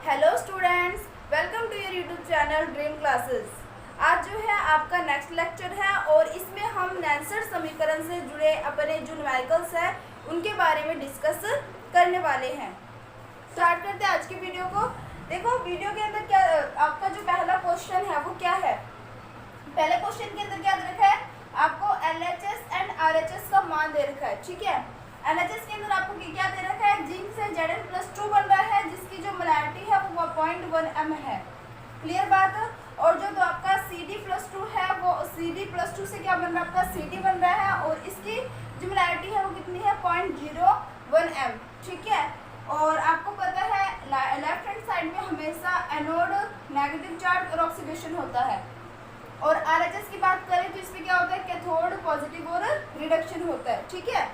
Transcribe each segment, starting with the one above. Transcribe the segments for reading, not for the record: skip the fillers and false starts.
Hello students, welcome to your YouTube channel dream classes. आज जो है आपका नेक्स्ट लेक्चर है और इसमें हम नेल्सन समीकरण से जुड़े अपने जो न्यूमेरिकल्स हैं उनके बारे में डिस्कस करने वाले हैं। स्टार्ट करते हैं आज की वीडियो को। देखो वीडियो के अंदर क्या आपका जो पहला क्वेश्चन है वो क्या है। पहले क्वेश्चन के अंदर क्या दे रखा है, आपको LHS एंड RHS का मान दे रखा है। ठीक है, LHS के अंदर आपको क्या दे रखा है, जिंक से Zn+2 बन रहा है जिसकी जो मोलैरिटी है वो 0.1 m है। क्लियर बात। और जो तो आपका Cd+2 है वो Cd+2 से क्या बन रहा है, आपका Cd बन रहा है और इसकी जो मोलैरिटी है वो कितनी है, 0.01 m। ठीक है, और आपको पता है लेफ्ट हैंड साइड में हमेशा एनोड नेगेटिव चार्ज और ऑक्सीडेशन होता है। और RHS की बात करें तो इसमें क्या होता है, कैथोड पॉजिटिव और रिडक्शन होता है। ठीक है,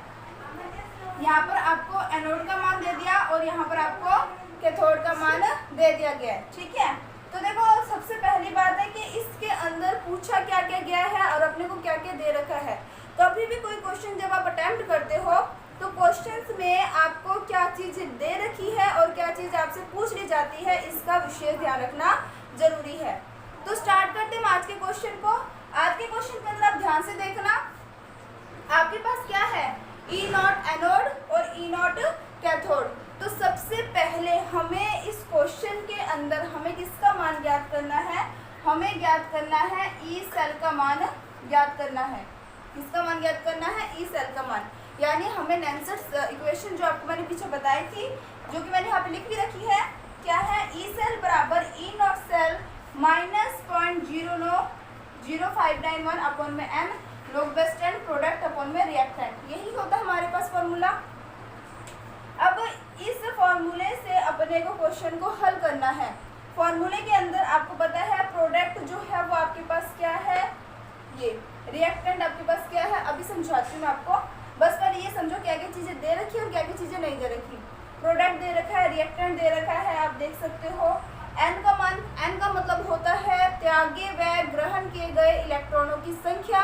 यहाँ पर आपको एनोड का मान दे दिया और यहाँ पर आपको कैथोड का मान दे दिया गया है। ठीक है, तो देखो सबसे पहली बात है कि इसके अंदर पूछा क्या क्या गया है और अपने को क्या क्या दे रखा है। कभी भी कोई क्वेश्चन जब आप अटेम्प्ट करते हो तो क्वेश्चंस में आपको क्या चीज़ दे रखी है और क्या चीज़ आपसे पूछ ली जाती है, इसका विशेष ध्यान रखना जरूरी है। तो स्टार्ट करते हैं आज के क्वेश्चन को। आज के क्वेश्चन के अंदर आप ध्यान से देखना, आपके पास क्या है, E0 एनोड और E0 कैथोड। तो सबसे पहले हमें इस क्वेश्चन के अंदर हमें किसका मान ज्ञात करना है, हमें ज्ञात करना है E सेल का मान ज्ञात करना है। किसका मान ज्ञात करना है, E सेल का मान। यानी हमें नेल्सन इक्वेशन जो आपको मैंने पीछे बताई थी, जो कि मैंने यहाँ पे लिख भी रखी है, क्या है, E सेल बराबर E0 सेल माइनस 0.00591 अपॉन में m लोग बेस्टेंट प्रोडक्ट अपॉन में रिएक्टेंट। यही होता है हमारे पास फॉर्मूला। अब इस फॉर्मूले से अपने को क्वेश्चन को हल करना है। फॉर्मूले के अंदर आपको पता है प्रोडक्ट जो है वो आपके पास क्या है, ये रिएक्टेंट आपके पास क्या है। अभी समझाती हूँ मैं आपको, बस पहले ये समझो क्या क्या चीज़ें दे रखी है और क्या क्या चीज़ें नहीं दे रखी। प्रोडक्ट दे रखा है, रिएक्टेंट दे रखा है, आप देख सकते हो। n का मान, n का मतलब होता है त्यागे व ग्रहण किए गए इलेक्ट्रॉनों की संख्या,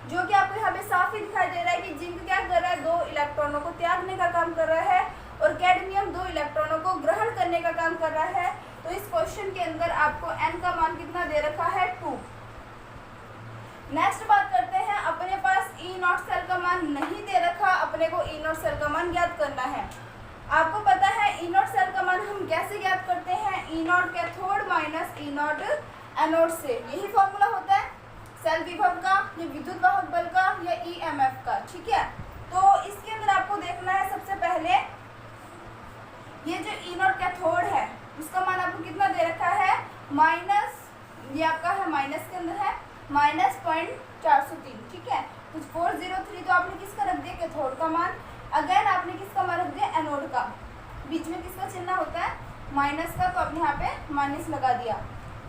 जो कि आपको यहाँ पे साफ ही दिखाई दे रहा है कि जिंक क्या कर रहा है, 2 इलेक्ट्रॉनों को त्यागने का काम कर रहा है और कैडमियम 2 इलेक्ट्रॉनों को ग्रहण करने का काम कर रहा है। तो इस क्वेश्चन के अंदर आपको n का मान कितना दे रखा है, 2। नेक्स्ट बात करते हैं, अपने पास E0 सेल का मान नहीं दे रखा, अपने को E0 सेल का मान ज्ञात करना है। आपको पता है E0 सेल का मान हम कैसे ज्ञात करते हैं, E0 cathode minus E0 anode से। यही फॉर्मूला होता है सेल विभव का, या विद्युत वाहक बल का, या EMF का। ठीक है, तो इसके अंदर आपको देखना है सबसे पहले ये जो E0 कैथोड है उसका मान आपको कितना दे रखा है, माइनस, ये आपका है माइनस के अंदर है माइनस 0.403। ठीक है, कुछ 403 तो आपने किसका रख दिया, कैथोड का मान। अगेन आपने किसका मान रख दिया, एनोड का। बीच में किसका चिन्ह होता है, माइनस का, तो आपने यहाँ पे माइनस लगा दिया।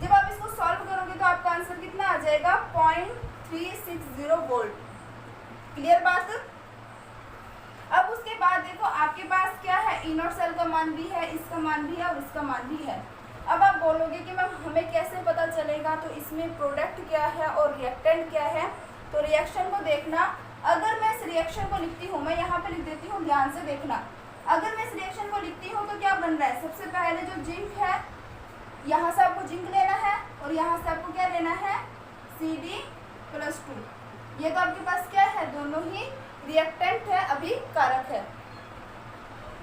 जब आप इसको सॉल्व करोगे तो आपका आंसर कितना आ जाएगा, 0.360 वोल्ट। क्लियर बात। अब उसके बाद देखो आपके पास क्या है, E0 सेल का मान भी है, इसका मान भी है और इसका मान भी है। अब आप बोलोगे कि मैम हमें कैसे पता चलेगा, तो इसमें प्रोडक्ट क्या है और रिएक्टेंट क्या है। तो रिएक्शन को देखना, अगर मैं इस रिएक्शन को लिखती हूँ, मैं यहाँ पे लिख देती हूँ, ध्यान से देखना। अगर मैं इस रिएक्शन को लिखती हूँ तो क्या बन रहा है, सबसे पहले जो जिंक है, यहाँ से आपको जिंक लेना है और यहाँ से आपको क्या लेना है, Cd+2। ये तो आपके पास क्या है, दोनों ही रिएक्टेंट है, अभी कारक है।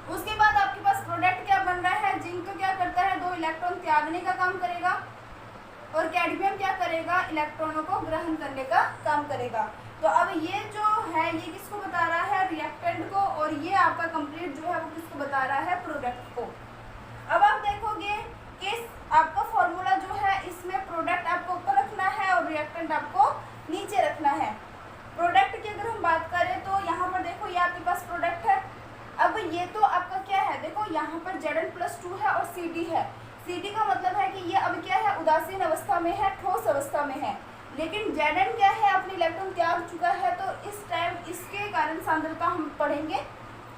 उसके बाद आपके पास प्रोडक्ट क्या बन रहा है, जिंक तो क्या करता है, 2 इलेक्ट्रॉन त्यागने का काम करेगा और कैडमियम क्या करेगा, इलेक्ट्रॉनों को ग्रहण करने का काम करेगा। तो अब ये जो है ये किसको बता रहा है, रिएक्टेंट को, और ये आपका कंप्लीट जो है वो किसको बता रहा है, प्रोडक्ट को। अब आप देखोगे कि आपका फॉर्मूला जो है इसमें प्रोडक्ट आपको ऊपर रखना है और रिएक्टेंट आपको नीचे रखना है। प्रोडक्ट की अगर हम बात करें तो यहाँ पर देखो ये आपके पास प्रोडक्ट है। अब ये तो आपका क्या है, देखो यहाँ पर Zn+2 है और Cd है। Cd का मतलब है कि ये अब क्या है, उदासीन अवस्था में है, ठोस अवस्था में है। लेकिन Zn क्या है, अपनी इलेक्ट्रॉन त्याग चुका है, तो इस टाइम इसके कारण सांद्रता हम पढ़ेंगे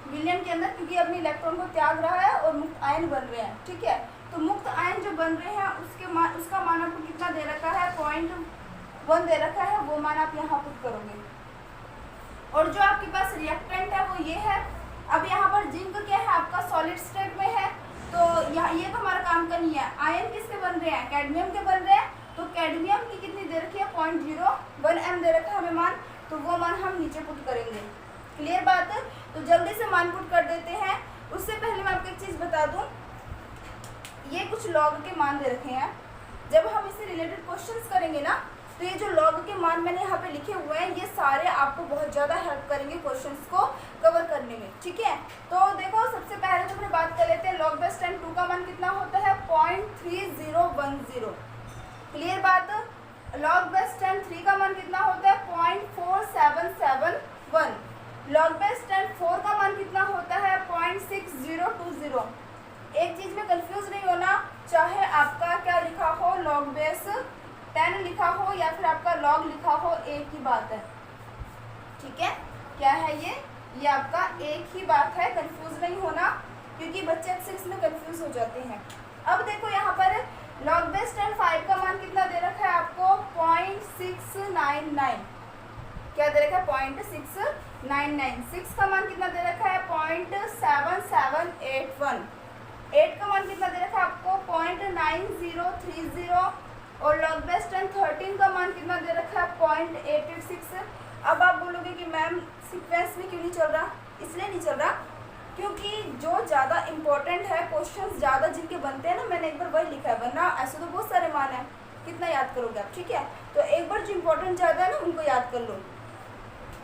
विलयन के अंदर, क्योंकि अपनी इलेक्ट्रॉन को त्याग रहा है और मुक्त आयन बन रहे हैं। ठीक है, तो मुक्त आयन जो बन रहे हैं उसका मान आपको कितना दे रखा है, 0.1 दे रखा है, वो मान आप यहाँ पुट करोगे। और जो आपके पास रिएक्टेंट है वो ये है। अब यहाँ पर जिंक क्या है, आपका सॉलिड स्टेट में है, तो यहाँ ये तो हमारा काम काम का नहीं है। आयन किसके बन रहे हैं? कैडमियम के बन रहे हैं। तो कैडमियम की कितनी दे रखी है? 0.01 m दे रखा है हमें मान, तो वो मान हम नीचे पुट करेंगे। क्लियर बात है? तो जल्दी से मान पुट कर देते हैं। उससे पहले मैं आपको एक चीज़ बता दूं, ये कुछ लॉग के मान दे रखे हैं। जब हम इससे रिलेटेड क्वेश्चंस करेंगे ना, तो ये जो लॉग के मान मैंने यहाँ पे लिखे हुए हैं, ये सारे आपको बहुत ज़्यादा हेल्प करेंगे क्वेश्चंस को कवर करने में। ठीक है, तो देखो सबसे पहले तो अपने बात कर लेते हैं लॉग बेस 10 2 का मान कितना होता है? 0.3010। क्लियर बात? लॉग बेस 10 3 का मान कितना होता है? 0.4771। लॉग बेस 10 4 का मान कितना होता है? 0.6020। एक चीज़ में कंफ्यूज नहीं होना, चाहे आपका क्या लिखा हो, लॉग बेस 10 लिखा हो या फिर आपका लॉग लिखा हो, एक ही बात है। ठीक है, क्या है ये आपका एक ही बात है, कंफ्यूज नहीं होना, क्योंकि बच्चे अक्सर इसमें कंफ्यूज हो जाते हैं। अब देखो यहाँ पर लॉग बेस 10 5 का मान कितना दे रखा है आपको? 0.699। क्या दे रखा है? 0.699। 6 का मान कितना दे रखा है? 0.7781। 8 का मान कितना दे रखा है आपको? 0.9030। और लॉग बेस 10 13 का मान कितना दे रखा है? 0.886। अब आप बोलोगे कि मैम सीक्वेंस में क्यों नहीं चल रहा? इसलिए नहीं चल रहा क्योंकि जो ज़्यादा इम्पोर्टेंट है, क्वेश्चंस ज़्यादा जिनके बनते हैं ना, मैंने एक बार वही लिखा है, वरना ऐसे तो बहुत सारे मान हैं, कितना याद करोगे आप? ठीक है, तो एक बार जो इम्पोर्टेंट ज़्यादा है ना, उनको याद कर लो।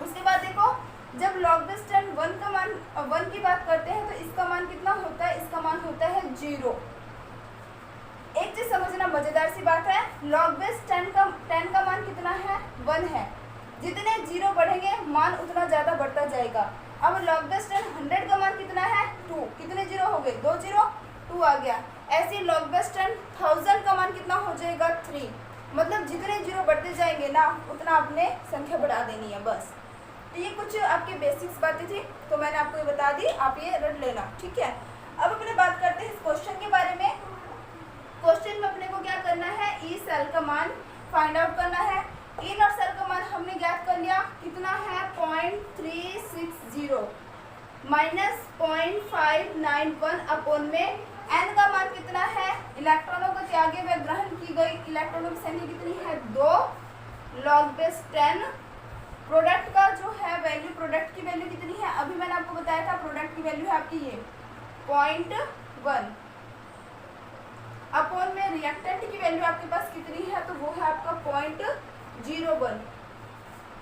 उसके बाद देखो, जब लॉग बेस 10 1 का मान 1 की बात करते हैं, तो इसका मान कितना होता है? इसका मान होता है 0। एक चीज समझना, मजेदार सी बात है, लॉग बेस 10 का मान कितना है? 1 है। जितने 0 बढ़ेंगे मान उतना ज़्यादा बढ़ता जाएगा। अब लॉग बेस 10 100 का मान कितना है? 2। कितने 0 हो गए? 2 0, 2 आ गया। ऐसे लॉग बेस 10 1000 का मान कितना हो जाएगा? 3। मतलब जितने 0 बढ़ते जाएंगे ना, उतना आपने संख्या बढ़ा देनी है बस। तो ये कुछ आपके बेसिक्स बातें थी, तो मैंने आपको ये बता दी, आप ये रट लेना। ठीक है, अब अपने बात करते हैं इस क्वेश्चन के बारे में। क्वेश्चन में अपने को क्या करना है? ई सेल का मान फाइंड आउट करना है। ई नॉट सेल का मान हमने ज्ञात कर लिया, कितना है? 0.360 माइनस 0.591 अपॉन में एन का मान कितना है? इलेक्ट्रॉनों को त्यागे व ग्रहण की गई इलेक्ट्रॉनों की संख्या कितनी है? 2। लॉग बेस 10 प्रोडक्ट का जो है वैल्यू, प्रोडक्ट की वैल्यू कितनी है? अभी मैंने आपको बताया था, प्रोडक्ट की वैल्यू है आपकी ये 0.1 अपॉन में रिएक्टेंट की वैल्यू आपके पास कितनी है? तो वो है आपका 0.01।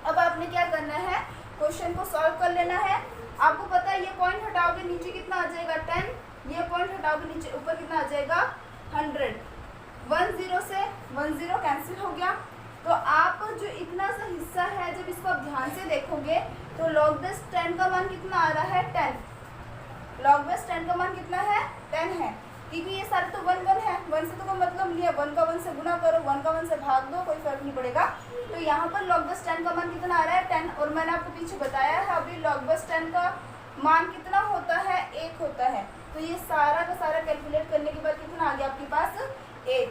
अब आपने क्या करना है? क्वेश्चन को सॉल्व कर लेना है। आपको पता है ये पॉइंट हटाओगे नीचे कितना आ जाएगा? 10। ये पॉइंट हटाओगे नीचे ऊपर कितना आ जाएगा? 100। 1 0 से 1 0 कैंसिल हो गया। तो आप जो इतना सा हिस्सा है, जब इसको आप ध्यान से देखोगे तो लॉग बेस 10 का मान कितना आ रहा है? 10। लॉग बेस 10 का मान कितना है? 10 है, क्योंकि ये सारे तो 1 1 है, 1 से तो कोई मतलब नहीं है। 1 का 1 से गुना करो, 1 का 1 से भाग दो, कोई फर्क नहीं पड़ेगा। तो यहाँ पर लॉग बेस 10 का मान कितना आ रहा है? 10। और मैंने आपको पीछे बताया है अभी, लॉग बेस 10 का मान कितना होता है? 1 होता है। तो ये सारा का सारा कैलकुलेट करने के बाद कितना आ गया आपके पास? 1।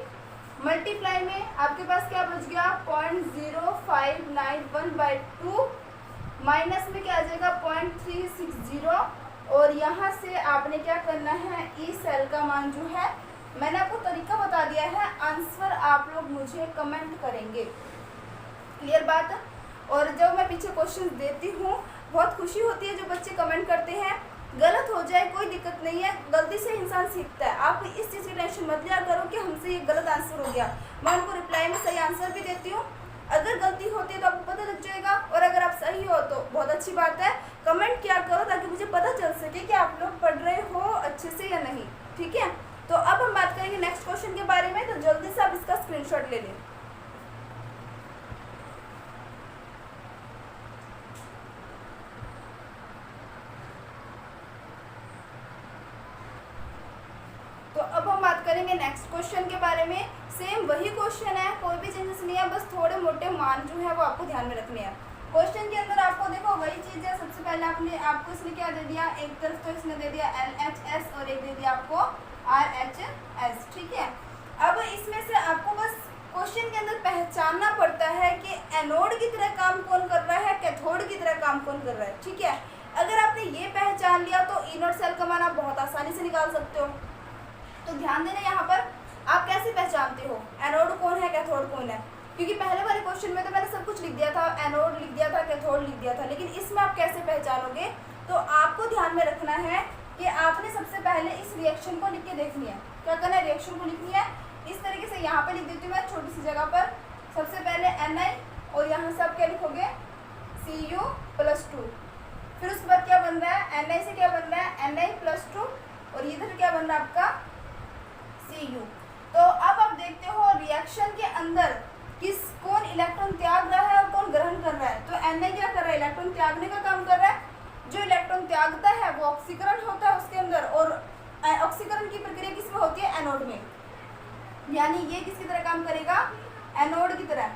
मल्टीप्लाई में आपके पास क्या बच गया? 0.0591/2 माइनस में क्या आ जाएगा? 0.360। और यहाँ से आपने क्या करना है? ई सेल का मान जो है, मैंने आपको तरीका बता दिया है, आंसर आप लोग मुझे कमेंट करेंगे। क्लियर बात? और जब मैं पीछे क्वेश्चन देती हूँ, बहुत खुशी होती है जो बच्चे कमेंट करते हैं। गलत हो जाए कोई दिक्कत नहीं है, गलती से इंसान सीखता है। आप इस चीज़ की टेंशन मत लिया करो कि हमसे ये गलत आंसर हो गया। मैं उनको रिप्लाई में सही आंसर भी देती हूँ। अगर गलती होती है तो आपको पता लग जाएगा, और अगर आप सही हो तो बहुत अच्छी बात है। कमेंट किया करो ताकि मुझे पता चल सके कि आप लोग पढ़ रहे हो अच्छे से या नहीं। ठीक है, तो अब हम बात करेंगे नेक्स्ट क्वेश्चन के बारे में। तो जल्दी से आप इसका स्क्रीनशॉट ले लें। तो अब हम बात करेंगे नेक्स्ट क्वेश्चन के बारे में। सेम वही क्वेश्चन है, कोई भी चेंजेस नहीं है, बस थोड़े मोटे मान जो है वो आपको ध्यान में रखने हैं। क्वेश्चन के अंदर आपको देखो वही चीज़ है। सबसे पहले आपको इसने क्या दे दिया? एक तरफ तो इसने दे दिया LHS और एक दे दिया आपको RHS। ठीक है, अब इसमें से आपको बस क्वेश्चन के अंदर पहचानना पड़ता है कि एनोड की तरह काम कौन कर रहा है, कैथोड की तरह काम कौन कर रहा है। ठीक है, अगर आपने ये पहचान लिया तो ई नॉट सेल का मान आप बहुत आसानी से निकाल सकते हो। तो ध्यान देना यहाँ पर आप कैसे पहचानते हो एनोड कौन है कैथोड कौन है, क्योंकि पहले वाले क्वेश्चन में तो मैंने सब कुछ लिख दिया था, एनोड लिख दिया था, कैथोड लिख दिया था, लेकिन इसमें आप कैसे पहचानोगे, तो आपको ध्यान में रखना है कि आपने सबसे पहले इस रिएक्शन को लिख के देखनी है। क्या करना है, रिएक्शन को लिखनी है। इस तरीके से यहाँ पे लिख देती हूँ मैं छोटी सी जगह पर। सबसे पहले Na और यहाँ से आप क्या लिखोगे Cu+2। फिर उसके बाद क्या बन रहा है, Na से क्या बन रहा है Na+2 और इधर क्या बन रहा है आपका Cu। तो अब आप देखते हो रिएक्शन के अंदर कौन इलेक्ट्रॉन त्याग रहा है और कौन ग्रहण कर रहा है। तो Na क्या कर रहा है, इलेक्ट्रॉन त्यागने का काम कर रहा है। जो इलेक्ट्रॉन त्यागता है वो ऑक्सीकरण होता है उसके अंदर, और ऑक्सीकरण की प्रक्रिया किसमें होती है, एनोड में, यानी ये किसकी तरह काम करेगा, एनोड की तरह।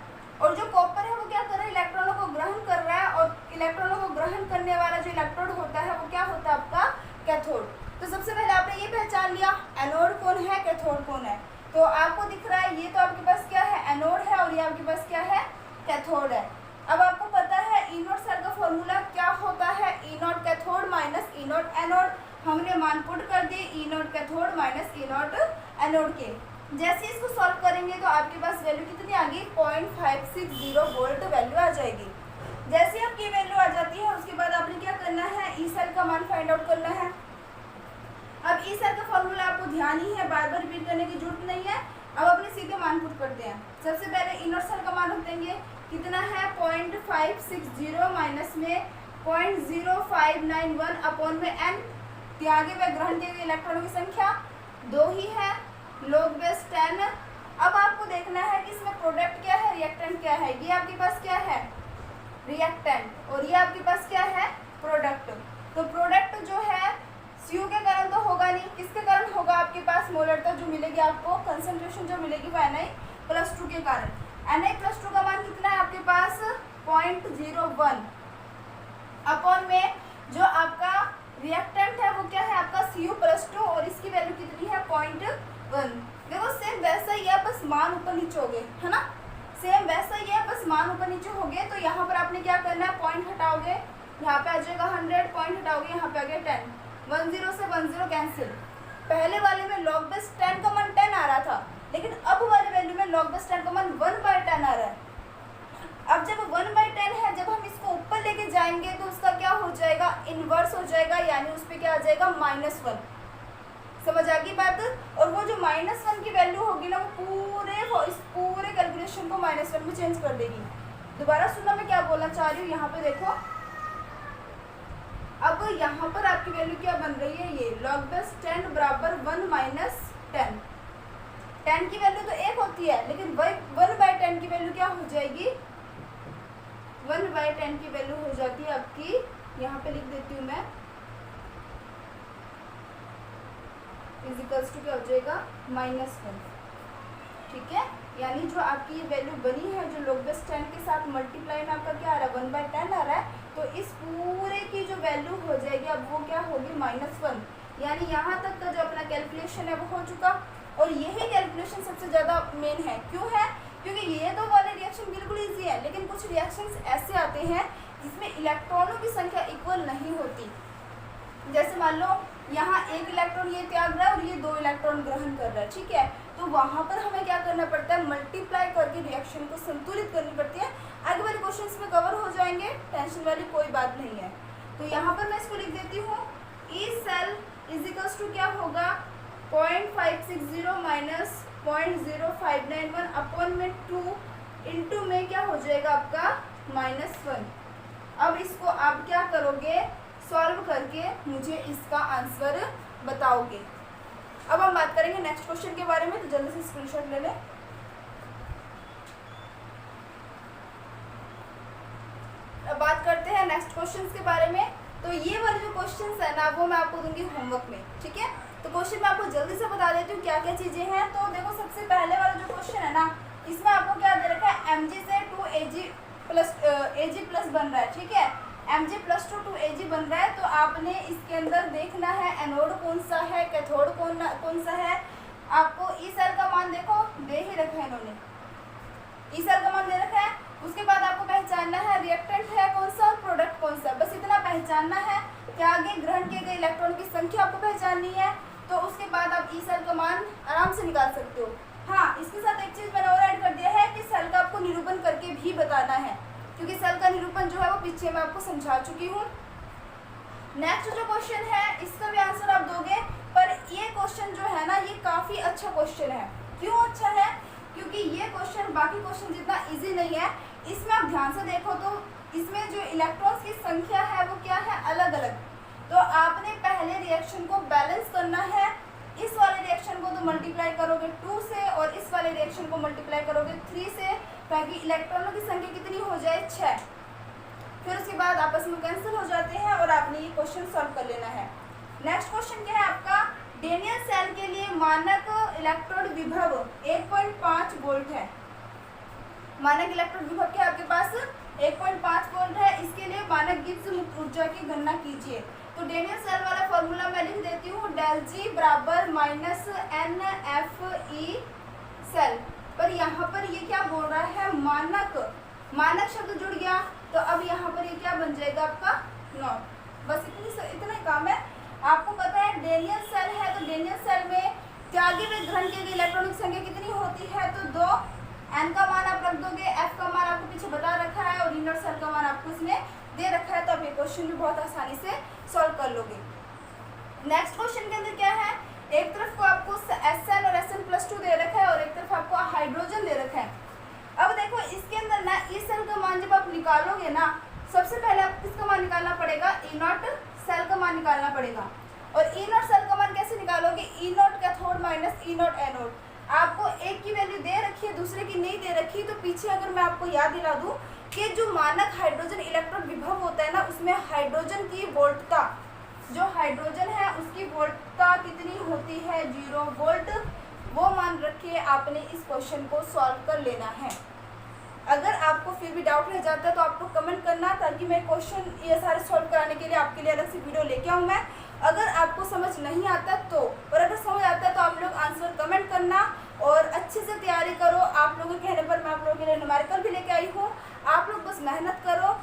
और जो कॉपर है वो क्या कर रहा है, इलेक्ट्रॉनों को ग्रहण कर रहा है, और इलेक्ट्रॉनों को ग्रहण करने वाला जो इलेक्ट्रोड होता है वो क्या होता है आपका कैथोड। तो सबसे पहले आपने ये पहचान लिया एनोड कौन है कैथोड कौन है। तो आपको दिख रहा है ये तो आपके पास क्या है, एनोड है, और ये आपके पास क्या है, कैथोड है। अब आपको पता है E0 सेल का फॉर्मूला क्या होता है, E0 cathode minus E0 anode. हमने मान पुट कर दिए E0 cathode minus E0 anode के। जैसे इसको सॉल्व करेंगे तो आपके पास वैल्यू कितनी आ गई, 0.560 वोल्ट वैल्यू आ जाएगी। जैसे आपकी वैल्यू आ जाती है उसके बाद आपने क्या करना है, ई सेल का मान फाइंड आउट करना है। अब ई सेल का फॉर्मूला आपको ध्यान ही है, बार बार रिपीट करने की जरूरत नहीं है। अब अपने सीधे मान पुट करते हैं। सबसे पहले E0 सेल का मान रख देंगे, कितना है 0.560 माइनस में 0.0591 अपॉन में n, त्यागे व ग्रहण किए गए इलेक्ट्रॉनों की संख्या 2 ही है, log बेस 10। अब आपको देखना है कि इसमें प्रोडक्ट क्या है, रिएक्टेंट क्या है। ये आपके पास क्या है, रिएक्टेंट, और ये आपके पास क्या है, प्रोडक्ट। तो प्रोडक्ट जो है Cu के कारण तो होगा नहीं, किसके कारण होगा, आपके पास मोलरता जो मिलेगी आपको, कंसंट्रेशन जो मिलेगी वो Na+2 के कारण। Na+2 का मान कितना है आपके पास 0.01 अपॉन में जो आपका रिएक्टेंट है वो क्या है आपका Cu+2, और इसकी वैल्यू कितनी है 0.1। देखो सेम वैसा ही है, बस मान ऊपर नीचे हो गए, है ना, सेम वैसा ही है, बस मान ऊपर नीचे हो गए। तो यहाँ पर आपने क्या करना है, पॉइंट हटाओगे, यहाँ पे आ जाएगा 100, पॉइंट हटाओगे यहाँ पे आ गया 10, 10 से 10 कैंसिल। पहले वाले में log बेस 10 का मान 10 आ रहा था, लेकिन अब वाले वैल्यू में log बेस 10 का मान 1/10 आ रहा है। अब जब 1/10 है, जब हम इसको ऊपर लेके जाएंगे तो उसका क्या हो जाएगा, इन्वर्स हो जाएगा, यानी उस पर क्या आ जाएगा -1। समझ आ गई बात। और वो जो -1 की वैल्यू होगी ना, वो इस पूरे कैलकुलेशन को -1 में चेंज कर देगी। दोबारा सुनना मैं क्या बोलना चाह रही हूँ, यहाँ पे देखो। अब यहाँ पर आपकी वैल्यू क्या बन रही है, ये log बेस 10 बराबर 1 - 10। 10 की वैल्यू तो 1 होती है, लेकिन 1/10 की वैल्यू क्या हो जाएगी, 1/10 की वैल्यू हो जाती है आपकी, यहाँ पे लिख देती हूँ मैं, इजिकल्स टू क्या हो जाएगा -1। ठीक है, यानी जो आपकी ये वैल्यू बनी है, जो log बेस 10 के साथ मल्टीप्लाई में आपका क्या आ रहा है, 1/10 आ रहा है। तो इस पूरे की जो वैल्यू हो जाएगी अब वो क्या होगी, -1। यानी यहाँ तक का जो अपना कैलकुलेशन है वो हो चुका। और यही कैलकुलेशन सबसे ज़्यादा मेन है। क्यों है, क्योंकि ये तो वाले रिएक्शन बिल्कुल ईजी है, लेकिन कुछ रिएक्शंस ऐसे आते हैं जिसमें इलेक्ट्रॉनों की संख्या इक्वल नहीं होती। जैसे मान लो यहाँ 1 इलेक्ट्रॉन ये त्याग रहा है और ये 2 इलेक्ट्रॉन ग्रहण कर रहा है, ठीक है। तो वहाँ पर हमें क्या करना पड़ता है, मल्टीप्लाई करके रिएक्शन को संतुलित करनी पड़ती है। आगे वाले क्वेश्चंस में कवर हो जाएंगे, टेंशन वाली कोई बात नहीं है। तो यहाँ पर मैं इसको लिख देती हूँ, ई सेल इजिकल्स टू क्या होगा, 0.560 माइनस 0.0591 अपॉन में 2 इंटू में क्या हो जाएगा आपका -1। अब इसको आप क्या करोगे, सॉल्व करके मुझे इसका आंसर बताओगे। अब हम बात करेंगे नेक्स्ट क्वेश्चन के बारे में, तो जल्दी से स्क्रीनशॉट ले लें। अब बात करते हैं नेक्स्ट क्वेश्चंस के बारे में। तो ये वाले जो क्वेश्चंस है ना, वो मैं आपको दूंगी होमवर्क में, ठीक है। तो क्वेश्चन मैं आपको जल्दी से बता देती हूँ क्या क्या चीज़ें हैं। तो देखो सबसे पहले वाला जो क्वेश्चन है ना, इसमें आपको क्या दे रखा है, Mg से 2Ag प्लस बन रहा है, ठीक है। Mg+2 2Ag बन रहा है। तो आपने इसके अंदर देखना है एनोड कौन सा है, कैथोड कौन सा है। आपको ई सेल का मान देखो दे ही रखा है इन्होंने, ई सेल का मान दे रखा है। उसके बाद आपको पहचानना है रिएक्टेंट है कौन सा और प्रोडक्ट कौन सा, बस इतना पहचानना है। क्या आगे ग्रहण किए गए इलेक्ट्रॉन की संख्या आपको पहचाननी है। तो उसके बाद आप ई सेल का मान आराम से निकाल सकते हो। हाँ, इसके साथ एक चीज़ मैंने और ऐड कर दिया है कि सेल का आपको निरूपण करके भी बताना है, क्योंकि सेल का निरूपण जो है वो पीछे मैं आपको समझा चुकी हूँ। नेक्स्ट जो क्वेश्चन है इसका भी आंसर आप दोगे, पर ये क्वेश्चन जो है ना ये काफ़ी अच्छा क्वेश्चन है। क्यों अच्छा है? क्योंकि ये क्वेश्चन बाकी क्वेश्चन जितना इजी नहीं है। इसमें आप ध्यान से देखो तो इसमें जो इलेक्ट्रॉन्स की संख्या है वो क्या है, अलग अलग। तो आपने पहले रिएक्शन को बैलेंस करना है। इस वाले रिएक्शन को तो मल्टीप्लाई करोगे 2 से और इस वाले रिएक्शन को मल्टीप्लाई करोगे 3 से, ताकि इलेक्ट्रॉनों की संख्या कितनी हो जाए, 6। फिर उसके बाद आपस में कैंसिल हो जाते हैं और आपने ये क्वेश्चन सॉल्व कर लेना है। नेक्स्ट क्वेश्चन क्या है आपका, डेनियल सेल के लिए मानक इलेक्ट्रोड विभव 1.5 वोल्ट है। मानक इलेक्ट्रोड विभव क्या आपके पास 1.5 वोल्ट है। इसके लिए मानक गिब्स मुक्त ऊर्जा की गणना कीजिए। तो डेनियल सेल वाला फॉर्मूला मैं लिख देती हूँ, डेल जी बराबर minus n F E cell. पर यहाँ पर ये क्या बोल रहा है, मानक। मानक शब्द जुड़ गया तो अब यहाँ पर ये क्या बन जाएगा आपका, नॉट। बस इतना ही काम है। आपको पता है डेनियल सेल है, तो डेनियल सेल में त्यागी हुए ग्रहण के लिए इलेक्ट्रॉनों की संख्या कितनी होती है, तो 2। एन का मान आप रख दोगे, एफ का मान आपको पीछे बता रखा है और इनर सेल का मान आपको इसमें दे रखा है। तो आप ये क्वेश्चन भी बहुत आसानी से सॉल्व कर लोगे। नेक्स्ट क्वेश्चन के अंदर क्या है, एक तरफ को आपको Sn और Sn+2 दे रखा है और एक तरफ आपको हाइड्रोजन दे रखा है। अब देखो इसके अंदर ना ई सेल का मान जब आप निकालोगे ना, सबसे पहले आप किसका मान निकालना पड़ेगा, ई नॉट सेल का मान निकालना पड़ेगा। और ई नॉट सेल का मान कैसे निकालोगे, E naught cathode minus E naught anode. आपको एक की वैल्यू दे रखी है, दूसरे की नहीं दे रखी, तो पीछे अगर मैं आपको याद दिला दूं कि जो मानक हाइड्रोजन इलेक्ट्रॉन विभव होता है ना, उसमें हाइड्रोजन की वोल्टता, जो हाइड्रोजन है उसकी वोल्टता कितनी होती है, 0 वोल्ट। वो मान रख के आपने इस क्वेश्चन को सॉल्व कर लेना है। अगर आपको फिर भी डाउट रह जाता है तो आप लोग कमेंट करना, ताकि मैं क्वेश्चन ये सारे सॉल्व कराने के लिए आपके लिए अलग से वीडियो लेके आऊँ मैं। अगर आपको समझ नहीं आता तो, और अगर समझ आता है तो आप लोग आंसर कमेंट करना और अच्छे से तैयारी करो। आप लोगों के कहने पर मैं आप लोगों के लिए न्यूमेरिकल भी लेके आई हूँ। आप लोग बस मेहनत करो